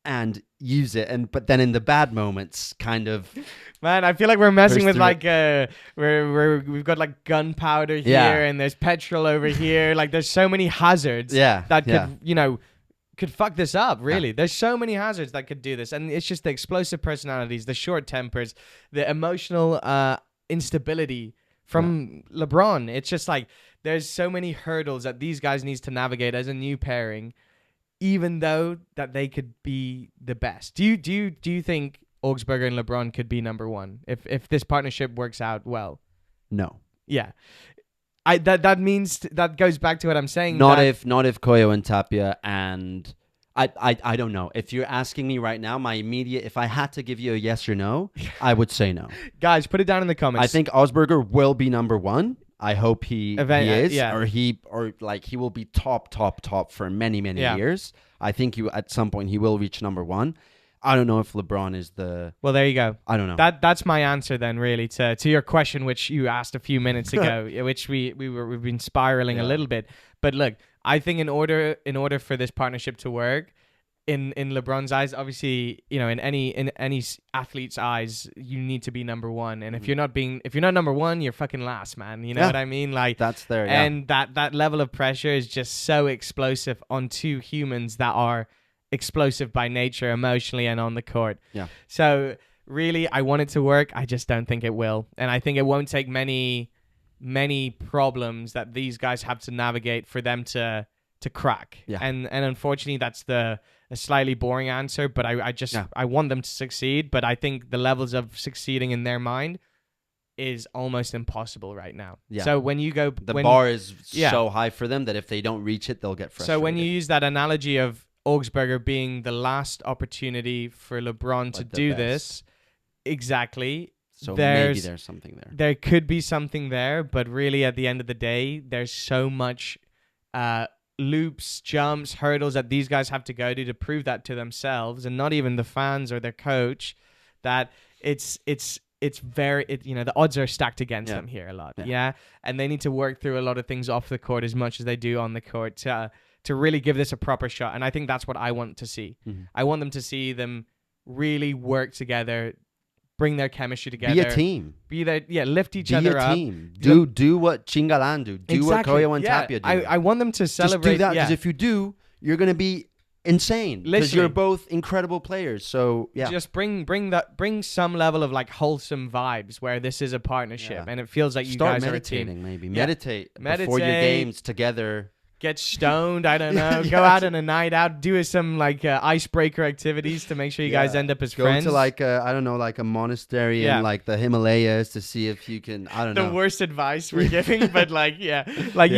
And use it, but then in the bad moments, kind of. Man, I feel like we're messing with like we've got like gunpowder here, and there's petrol over here. Like there's so many hazards that could fuck this up. Really, there's so many hazards that could do this, and it's just the explosive personalities, the short tempers, the emotional instability from LeBron. It's just like there's so many hurdles that these guys needs to navigate as a new pairing, even though that they could be the best. Do you think Augsburger and LeBron could be number 1 if this partnership works out well? No. Yeah. That means that goes back to what I'm saying. Not if Coelho and Tapia, and I don't know. If you're asking me right now, if I had to give you a yes or no, I would say no. Guys, put it down in the comments. I think Augsburger will be number 1. I hope he is, or he will be top for many years. I think at some point he will reach number 1. I don't know if LeBron is the. Well, there you go. I don't know. That's my answer then, really, to your question, which you asked a few minutes ago, which we've been spiraling a little bit. But look, I think in order for this partnership to work, in Lebron's eyes, obviously, you know, in any athlete's eyes, you need to be number one. And if you're not number one, you're fucking last, man. You know what I mean? Like that's there. And that level of pressure is just so explosive on two humans that are explosive by nature, emotionally and on the court. Yeah. So really, I want it to work. I just don't think it will, and I think it won't take many problems that these guys have to navigate for them to crack. Yeah. And unfortunately, that's a slightly boring answer, but I want them to succeed. But I think the levels of succeeding in their mind is almost impossible right now. Yeah. So when you go, the bar is so high for them that if they don't reach it, they'll get frustrated. So when you use that analogy of Augsburger being the last opportunity for LeBron to do this, exactly. So maybe there's something there. There could be something there, but really at the end of the day, there's so much loops, jumps, hurdles that these guys have to go to prove that to themselves, and not even the fans or their coach, that it's very, you know, the odds are stacked against them here a lot. Yeah. And they need to work through a lot of things off the court as much as they do on the court to really give this a proper shot. And I think that's what I want to see. Mm-hmm. I want them to see them really work together, bring their chemistry together. Be a team. Lift each other up. Be a team. Do what ChinGalan do. Do what CoTapia do. I want them to celebrate. Just do that, because if you do, you're going to be insane. Because you're both incredible players. So, just bring some level of like wholesome vibes where this is a partnership and it feels like you guys are a team. Maybe. Meditate before your games together. Get stoned, I don't know. Go out on a night out, do some like icebreaker activities to make sure you guys end up as friends. Go to like like a monastery in like the Himalayas to see if you can. I don't know. The worst advice we're giving, but like you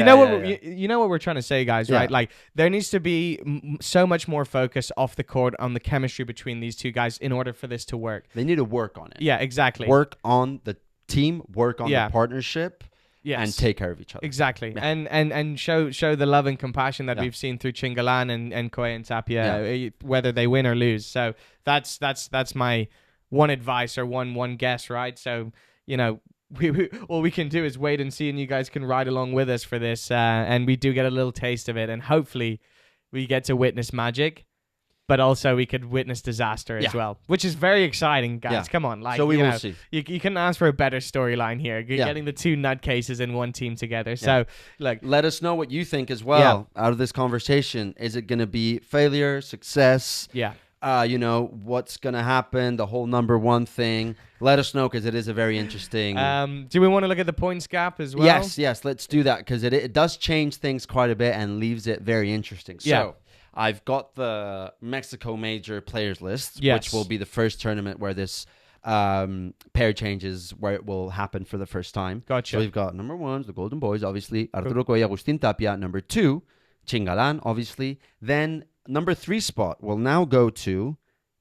know what we're trying to say, guys, right? Like there needs to be so much more focus off the court on the chemistry between these two guys in order for this to work. They need to work on it. Yeah, exactly. Work on the team. Work on the partnership. Yes. And take care of each other. Exactly. Yeah. And show the love and compassion that we've seen through ChinGalan and CoTapia, whether they win or lose. So that's my one advice or one guess, right? So, you know, all we can do is wait and see, and you guys can ride along with us for this. And we do get a little taste of it, and hopefully we get to witness magic. But also we could witness disaster as well, which is very exciting, guys. Yeah. Come on. Like, so we will see. You can ask for a better storyline here. You're getting the two nutcases in one team together. Yeah. So, like, let us know what you think as well out of this conversation. Is it going to be failure, success? Yeah. You know, what's going to happen? The whole number one thing. Let us know, because it is a very interesting... do we want to look at the points gap as well? Yes. Let's do that, because it does change things quite a bit and leaves it very interesting. So... I've got the Mexico Major players list, which will be the first tournament where this pair changes, where it will happen for the first time. Gotcha. So we've got number 1, the Golden Boys, obviously, Arturo Coello, Agustín Tapia. Number 2, ChinGalan, obviously. Then number 3 spot will now go to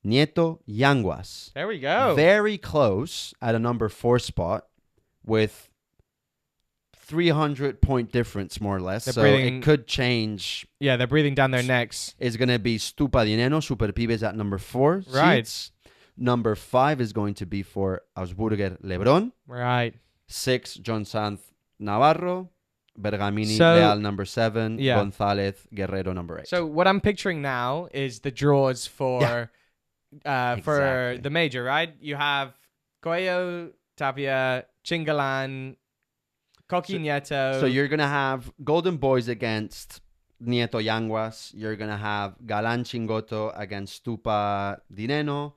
Nieto Yanguas. There we go. Very close at a number 4 spot with 300-point difference, more or less. So it could change. Yeah, they're breathing down their necks. It's going to be Stupa Dineno, Super Pibes at number 4. Right. Seats. Number 5 is going to be for Augsburger Lebron. Right. 6, Jon Sanz Navarro. Bergamini Leal, number 7. González Guerrero, number 8. So what I'm picturing now is the draws for the major, right? You have Coello, Tapia, ChinGalan, Coqui Nieto. So you're going to have Golden Boys against Nieto Yanguas. You're going to have Galan Chingoto against Stupa Dineno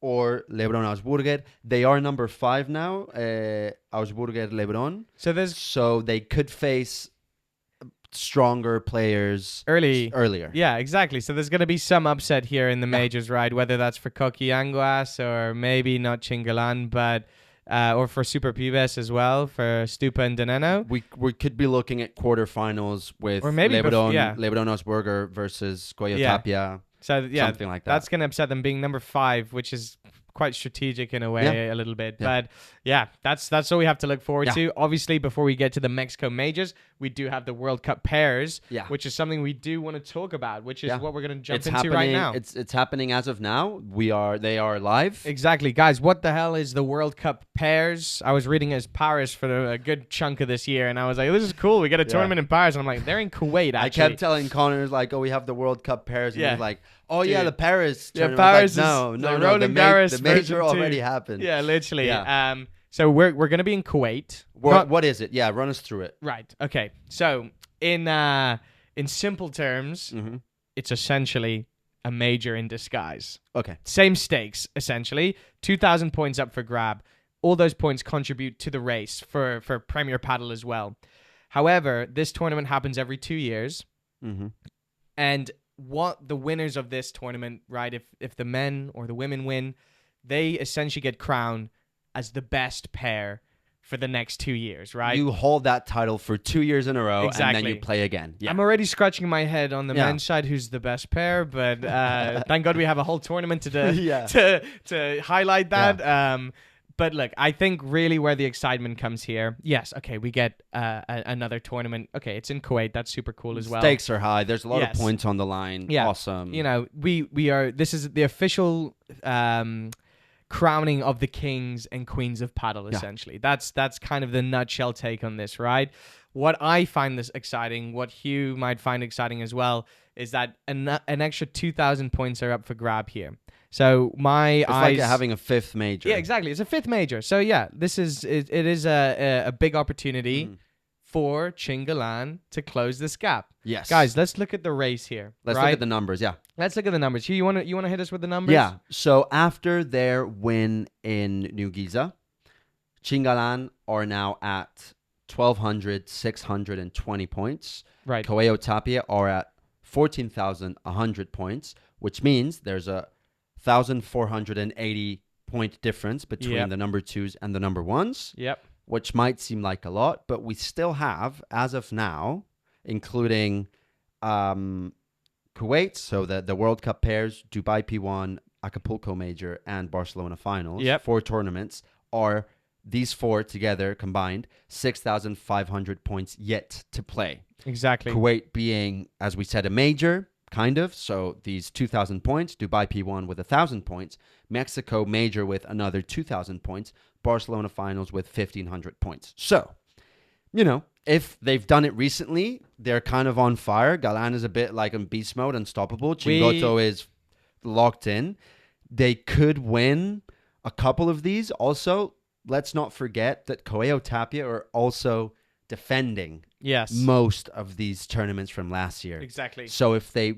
or Lebron Augsburger. They are number 5 now, Augsburger Lebron. So they could face stronger players earlier. Yeah, exactly. So there's going to be some upset here in the majors, right? Whether that's for Coqui Yanguas or maybe not ChinGalan, but... or for Super Pibes as well, for Stupa and Dineno. We could be looking at quarterfinals with Lebron Augsburger versus CoTapia. So something like that. That's going to upset them being number 5, which is quite strategic in a way, a little bit. Yeah. But that's all we have to look forward to. Obviously, before we get to the Mexico majors, we do have the World Cup pairs, Yeah. which is something we do want to talk about, which is what we're going to jump It's into happening right now. It's happening as of now. They are live. Exactly. Guys, what the hell is the World Cup pairs? I was reading as Paris for a good chunk of this year, and I was like, this is cool. We get a tournament in Paris. And I'm like, they're in Kuwait, actually. I kept telling Connor, like, oh, we have the World Cup pairs. And he's like, oh, yeah, the Paris tournament. Paris like, no, the major already happened. Yeah, literally. Yeah. So we're going to be in Kuwait. What is it? Yeah, run us through it. Right. Okay. So in simple terms, it's essentially a major in disguise. Okay. Same stakes, essentially. 2,000 points up for grab. All those points contribute to the race for Premier Padel as well. However, this tournament happens every 2 years. And what the winners of this tournament, right, if the men or the women win, they essentially get crowned as the best pair for the next 2 years, right? You hold that title for 2 years in a row, Exactly. and then you play again. Yeah. I'm already scratching my head on the men's side who's the best pair, but thank God we have a whole tournament to highlight that. Yeah. But look, I think really where the excitement comes here, yes, okay, we get another tournament. Okay, it's in Kuwait. That's super cool as well. Stakes are high. There's a lot of points on the line. Yeah. Awesome. You know, this is the official crowning of the kings and queens of paddle, essentially. That's kind of the nutshell take on this, right? What I find this exciting, what Hugh might find exciting as well, is that an extra 2,000 points are up for grab here. So it's like having a fifth major. Yeah, exactly. It's a fifth major. So yeah, it is a big opportunity for ChinGalan to close this gap. Yes. Guys, let's look at the race here. Let's look at the numbers, Let's look at the numbers. Hugh, you want to hit us with the numbers? Yeah. So after their win in New Giza, ChinGalan are now at 12,620 points. Right. CoTapia are at 14,100 points, which means there's a 1,480 point difference between the number twos and the number ones. Yep. Which might seem like a lot, but we still have, as of now, including Kuwait, so the World Cup pairs, Dubai P1, Acapulco Major, and Barcelona Finals. Yep. 4 tournaments are these 4 together combined, 6,500 points yet to play. Exactly. Kuwait being, as we said, a major, kind of. So these 2,000 points, Dubai P1 with 1,000 points, Mexico major with another 2,000 points, Barcelona Finals with 1,500 points. So, you know, if they've done it recently, they're kind of on fire. Galan is a bit like in beast mode, unstoppable. Chingoto is locked in. They could win a couple of these. Also, let's not forget that CoTapia are also defending most of these tournaments from last year. Exactly. So if they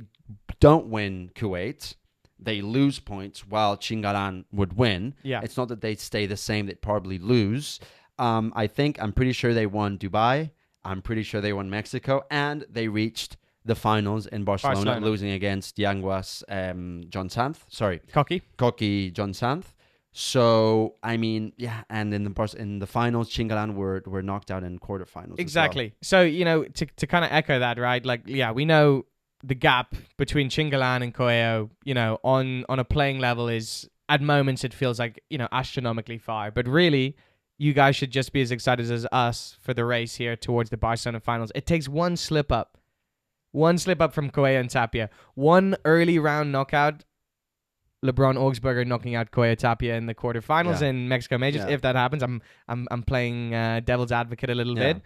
don't win Kuwait, they lose points while ChinGalan would win. Yeah. It's not that they stay the same, they'd probably lose. I'm pretty sure they won Dubai. I'm pretty sure they won Mexico. And they reached the finals in Barcelona. Losing against Yanguas Jon Sanz. Sorry. Coqui Jon Sanz. So, I mean, yeah, and in the finals, ChinGalan were knocked out in quarterfinals. Exactly. As well. So, you know, to kind of echo that, right? Like, yeah, we know the gap between ChinGalan and Koeo, you know, on a playing level is, at moments, it feels like, you know, astronomically far. But really, you guys should just be as excited as us for the race here towards the Barcelona finals. It takes one slip up from Koeo and Tapia. One early round knockout, Lebron Augsburger knocking out CoTapia in the quarterfinals in Mexico Majors. If that happens, I'm playing devil's advocate a little bit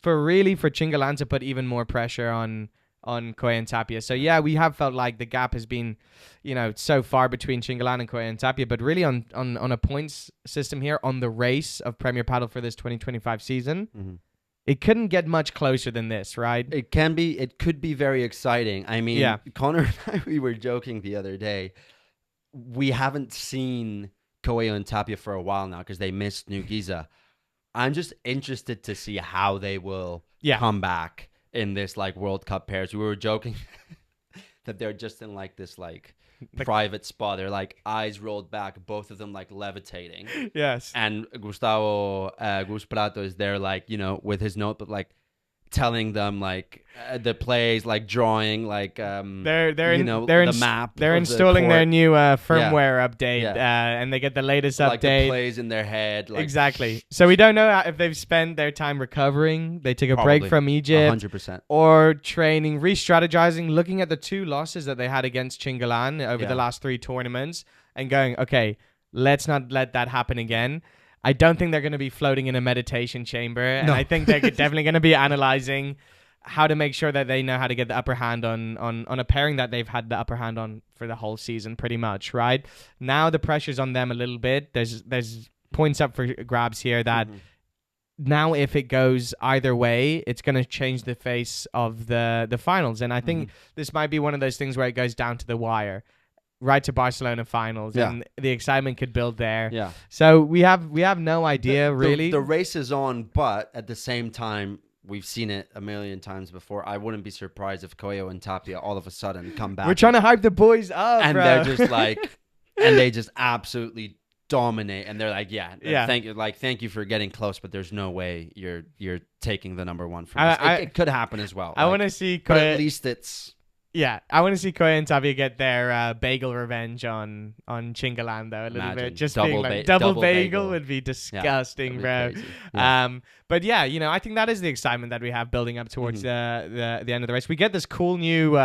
for ChinGalan to put even more pressure on CoTapia. So yeah, we have felt like the gap has been, you know, so far between ChinGalan and CoTapia, but really on a points system here on the race of Premier Padel for this 2025 season. It couldn't get much closer than this, right? It could be very exciting. I mean, Connor and I, we were joking the other day. We haven't seen Koeo and Tapia for a while now because they missed New Giza. I'm just interested to see how they will come back in this like World Cup pairs. We were joking that they're just in like this like private spot. They're like eyes rolled back, both of them like levitating. Yes. And Gustavo Gus Prato is there like, you know, with his notebook like telling them like the plays, like drawing, like they're the map. They're installing their new firmware update, Yeah. and they get the latest like update. The plays in their head. Like, exactly. So we don't know if they've spent their time recovering. They took a break from Egypt, 100%, or training, re-strategizing, looking at the 2 losses that they had against ChinGalan over the last 3 tournaments, and going, okay, let's not let that happen again. I don't think they're going to be floating in a meditation chamber. And I think they're definitely going to be analyzing how to make sure that they know how to get the upper hand on a pairing that they've had the upper hand on for the whole season, pretty much, right? Now the pressure's on them a little bit. There's points up for grabs here that now if it goes either way, it's going to change the face of the finals. And I think this might be one of those things where it goes down to the wire. Right to Barcelona finals, and the excitement could build there. Yeah. So we have no idea really. The race is on, but at the same time, we've seen it a million times before. I wouldn't be surprised if Koyo and Tapia all of a sudden come back. We're trying to hype the boys up, and bro. they're just like, and they just absolutely dominate. And they're like, thank you for getting close, but there's no way you're taking the number 1 from us. It could happen as well. I want to see, but at least it's. Yeah, I want to see Koya and Tapia get their bagel revenge on ChinGalan though a little bit. Just being like double bagel would be disgusting, bro. Yeah. But yeah, I think that is the excitement that we have building up towards the end of the race. We get this cool new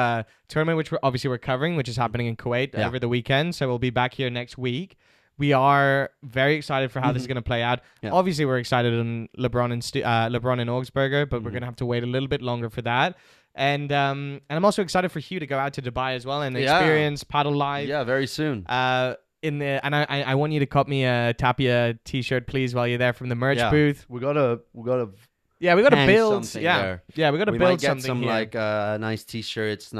tournament, which we're covering, which is happening in Kuwait over the weekend. So we'll be back here next week. We are very excited for how this is going to play out. Yeah. Obviously, we're excited on Lebron and Augsburger, but we're going to have to wait a little bit longer for that. And I'm also excited for Hugh to go out to Dubai as well and experience Padel Live. Yeah, very soon. I want you to cop me a Tapia t-shirt, please, while you're there from the merch booth. We gotta build. We build might get something some here. like nice t-shirts,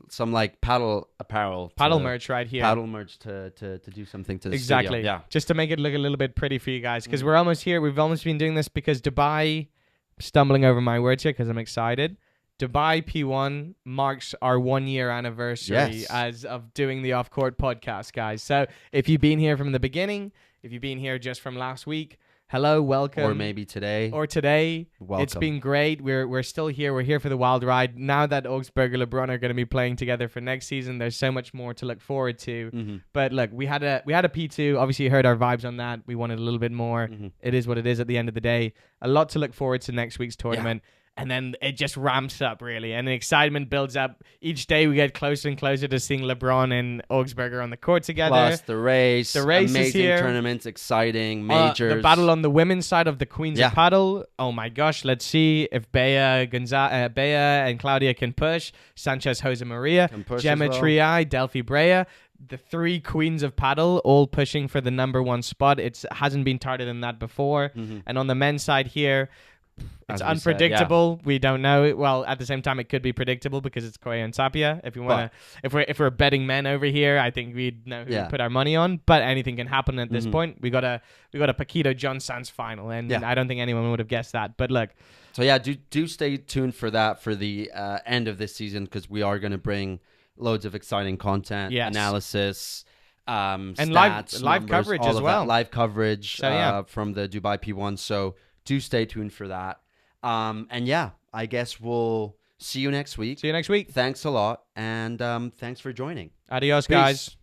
some like paddle apparel, paddle merch right here. Paddle merch to do something to the exactly. studio. Yeah, just to make it look a little bit pretty for you guys, because we're almost here. We've almost been doing this because Dubai. Stumbling over my words here because I'm excited. Dubai P1 marks our 1-year anniversary as of doing the Off Court podcast, guys. So if you've been here from the beginning, if you've been here just from last week, hello, welcome. Or maybe today. Welcome. It's been great. We're still here. We're here for the wild ride. Now that Augsburger Lebron are going to be playing together for next season, there's so much more to look forward to. But look, we had a P2. Obviously, you heard our vibes on that. We wanted a little bit more. It is what it is at the end of the day. A lot to look forward to next week's tournament. And then it just ramps up, really. And the excitement builds up. Each day we get closer and closer to seeing Lebron and Augsburger on the court together. Plus the race amazing is here. Tournaments, exciting, majors. The battle on the women's side of the Queens of Padel. Oh, my gosh. Let's see if Bea and Claudia can push. Sanchez Jose Maria. Gemma Triai, Delphi Brea. The 3 queens of Padel all pushing for the number 1 spot. It hasn't been tighter than that before. And on the men's side here, it's unpredictable. We don't know. Well, at the same time, it could be predictable because it's Koya and Tapia. If we want to, if we're betting men over here, I think we'd know who to put our money on. But anything can happen at this point. We got a Paquito Jon Sanz final, and I don't think anyone would have guessed that. But look, so do stay tuned for that for the end of this season, because we are going to bring loads of exciting content, analysis. And stats, live coverage as well. Live coverage from the Dubai P1. So do stay tuned for that. I guess we'll see you next week. Thanks a lot. And thanks for joining. Adios, guys.